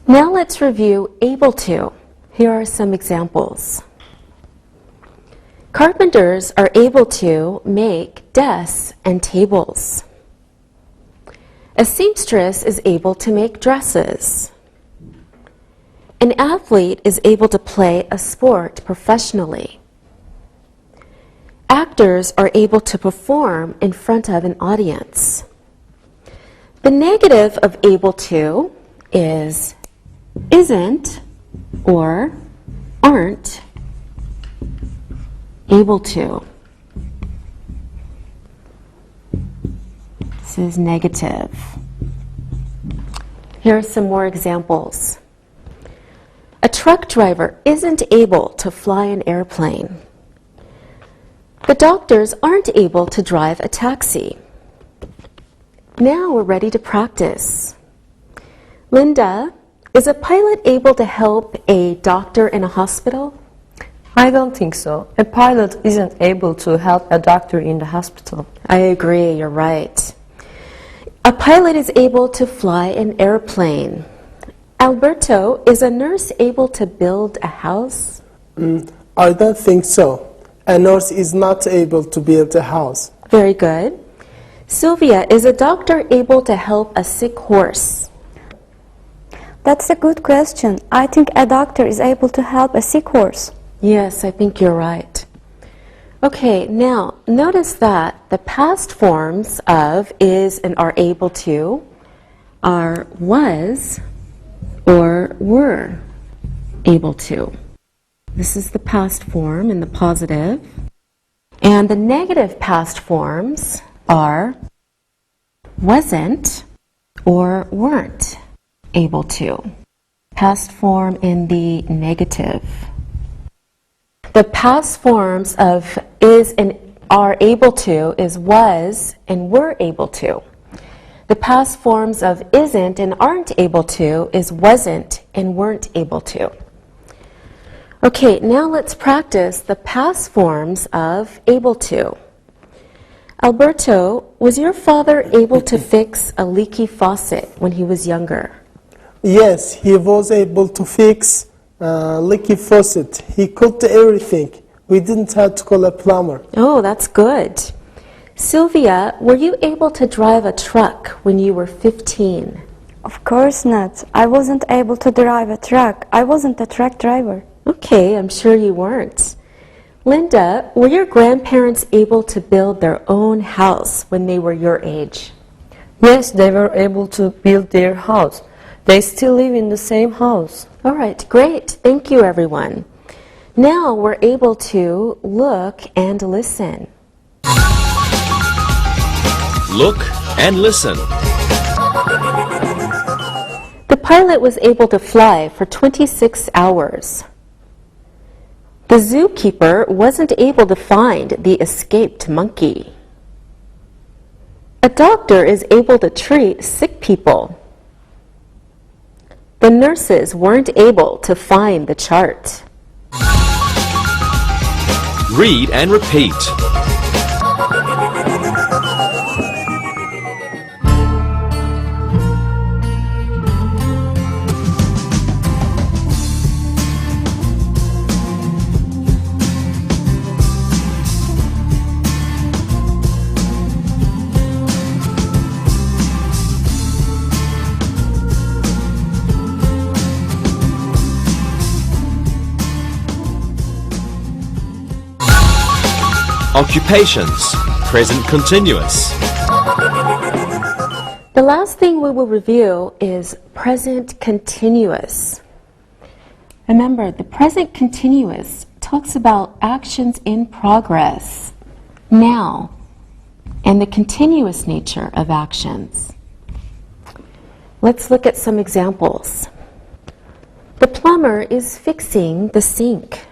Now let's review able to. Here are some examples. Carpenters are able to make desks and tables. A seamstress is able to make dresses. An athlete is able to play a sport professionally. Actors are able to perform in front of an audience. The negative of able to is isn't or aren't able to. This is negative. Here are some more examples. A truck driver isn't able to fly an airplane. The doctors aren't able to drive a taxi. Now we're ready to practice. Linda, is a pilot able to help a doctor in a hospital? I don't think so. A pilot isn't able to help a doctor in the hospital. I agree, you're right. A pilot is able to fly an airplane. Alberto, is a nurse able to build a house? I don't think so. A nurse is not able to build a house. Very good. Sylvia, is a doctor able to help a sick horse? That's a good question. I think a doctor is able to help a sick horse. Yes, I think you're right. Okay, now notice that the past forms of is and are able to are was or were able to. This is the past form in the positive. And the negative past forms are wasn't or weren't able to. Past form in the negative. The past forms of is and are able to is was and were able to. The past forms of isn't and aren't able to is wasn't and weren't able to. Okay, now let's practice the past forms of able to. Alberto, was your father able to fix a leaky faucet when he was younger? Yes, he was able to fix leaky faucet. He could do everything. We didn't have to call a plumber. Oh, that's good. Sylvia, were you able to drive a truck when you were 15? Of course not. I wasn't able to drive a truck. I wasn't a truck driver. Okay, I'm sure you weren't. Linda, were your grandparents able to build their own house when they were your age? Yes, they were able to build their house. They still live in the same house. All right, great. Thank you, everyone. Now we're able to look and listen. Look and listen. The pilot was able to fly for 26 hours. The zookeeper wasn't able to find the escaped monkey. A doctor is able to treat sick people. The nurses weren't able to find the chart. Read and repeat. Occupations, present continuous. The last thing we will review is present continuous. Remember, the present continuous talks about actions in progress, now, and the continuous nature of actions. Let's look at some examples. The plumber is fixing the sink.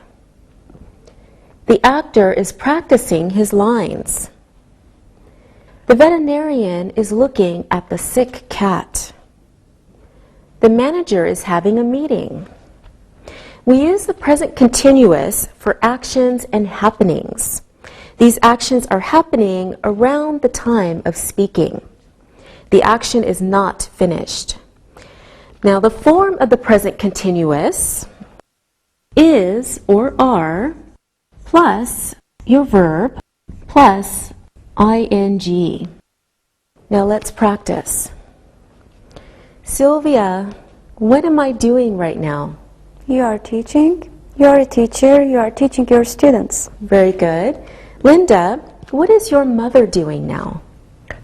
The actor is practicing his lines. The veterinarian is looking at the sick cat. The manager is having a meeting. We use the present continuous for actions and happenings. These actions are happening around the time of speaking. The action is not finished. Now, the form of the present continuous is or are plus your verb plus ing. Now, let's practice. Sylvia, what am I doing right now? You are teaching. You are a teacher. You are teaching your students. Very good. Linda, what is your mother doing now?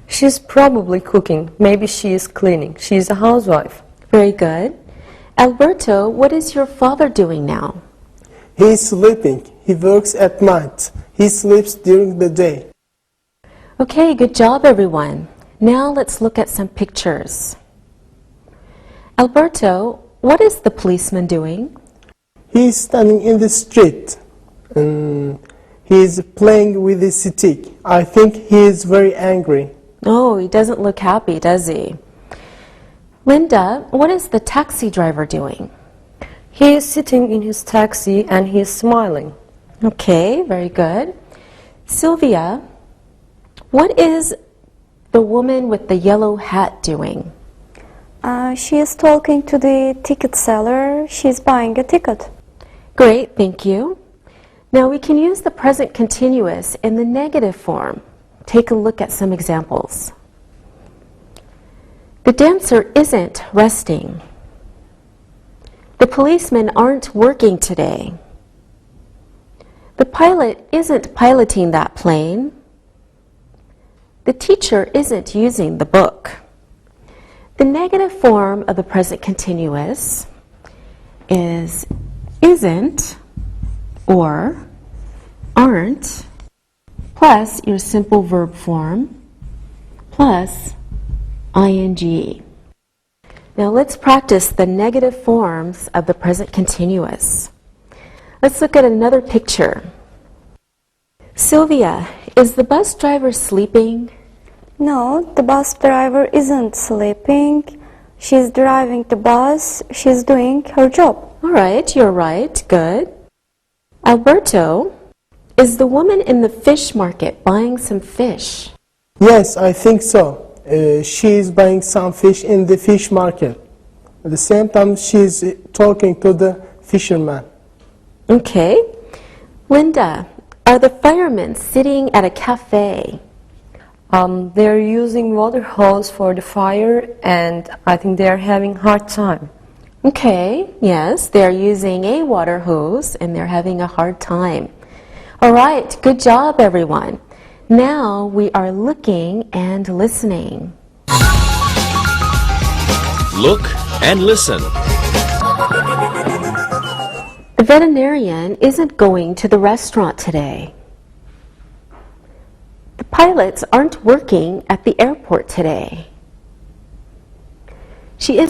She's probably cooking. Maybe she is cleaning. She's a housewife. Very good. Alberto, what is your father doing now? He is sleeping. He works at night. He sleeps during the day. Okay, good job, everyone. Now let's look at some pictures. Alberto, what is the policeman doing? He is standing in the street. He is playing with his stick. I think he is very angry. Oh, he doesn't look happy, does he? Linda, what is the taxi driver doing? He is sitting in his taxi and he is smiling. Okay, very good. Sylvia, what is the woman with the yellow hat doing? She is talking to the ticket seller. She is buying a ticket. Great, thank you. Now we can use the present continuous in the negative form. Take a look at some examples. The dancer isn't resting. The policemen aren't working today. The pilot isn't piloting that plane. The teacher isn't using the book. The negative form of the present continuous is isn't or aren't plus your simple verb form plus ing. Now let's practice the negative forms of the present continuous. Let's look at another picture. Sylvia, is the bus driver sleeping? No, the bus driver isn't sleeping. She's driving the bus. She's doing her job. All right, you're right. Good. Alberto, is the woman in the fish market buying some fish? Yes, I think so. She is buying some fish in the fish market. At the same time, she is talking to the fisherman. Okay. Linda, are the firemen sitting at a cafe? They're using water hose for the fire and I think they're having a hard time. Okay, yes, they're using a water hose and they're having a hard time. All right, good job, everyone. Now we are looking and listening. Look and listen. The veterinarian isn't going to the restaurant today. The pilots aren't working at the airport today. She is